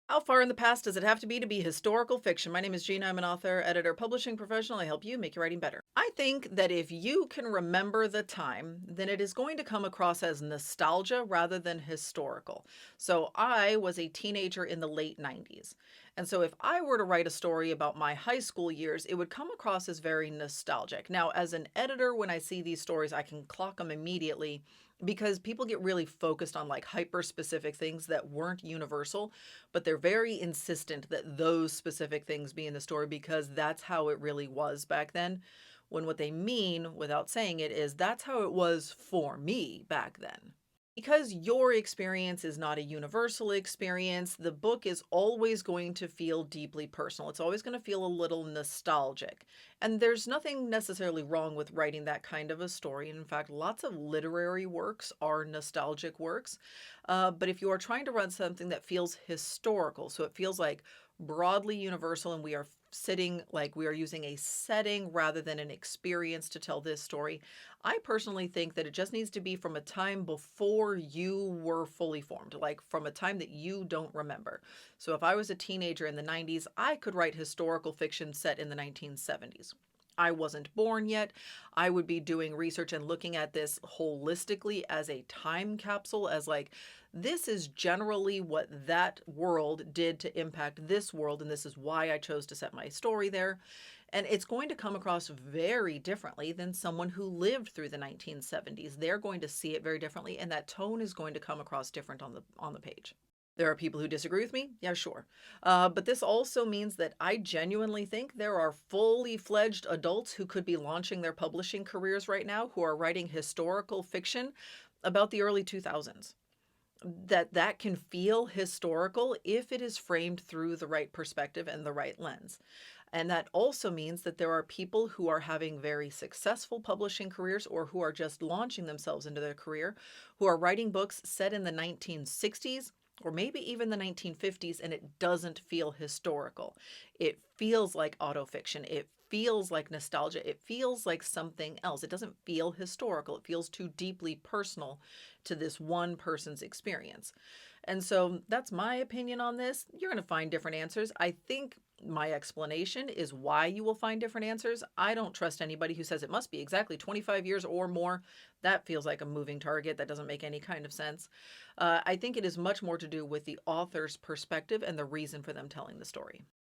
How far in the past does it have to be historical fiction? My name is Gina. I'm an author, editor, publishing professional. I help you make your writing better. I think that if you can remember the time, then it is going to come across as nostalgia rather than historical. So I was a teenager in the late 90s. And so if I were to write a story about my high school years, it would come across as very nostalgic. Now, as an editor, when I see these stories, I can clock them immediately because people get really focused on like hyper specific things that weren't universal, but they're very insistent that those specific things be in the story because that's how it really was back then. When what they mean, without saying it, is that's how it was for me back then. Because your experience is not a universal experience, the book is always going to feel deeply personal. It's always going to feel a little nostalgic. And there's nothing necessarily wrong with writing that kind of a story. In fact, lots of literary works are nostalgic works. But if you are trying to run something that feels historical, so it feels like broadly universal and we are sitting like we are using a setting rather than an experience to tell this story, I personally think that it just needs to be from a time before you were fully formed, like from a time that you don't remember. So if I was a teenager in the 90s, I could write historical fiction set in the 1970s. I wasn't born yet. I would be doing research and looking at this holistically as a time capsule, as like, this is generally what that world did to impact this world, and this is why I chose to set my story there. And it's going to come across very differently than someone who lived through the 1970s. They're going to see it very differently, and that tone is going to come across different on the page. There are people who disagree with me. Yeah, sure. But this also means that I genuinely think there are fully fledged adults who could be launching their publishing careers right now who are writing historical fiction about the early 2000s. That can feel historical if it is framed through the right perspective and the right lens. And that also means that there are people who are having very successful publishing careers or who are just launching themselves into their career, who are writing books set in the 1960s or maybe even the 1950s, and it doesn't feel historical. It feels like autofiction. It feels like nostalgia. It feels like something else. It doesn't feel historical. It feels too deeply personal to this one person's experience. And so that's my opinion on this. You're going to find different answers. I think my explanation is why you will find different answers. I don't trust anybody who says it must be exactly 25 years or more. That feels like a moving target. That doesn't make any kind of sense. I think it is much more to do with the author's perspective and the reason for them telling the story.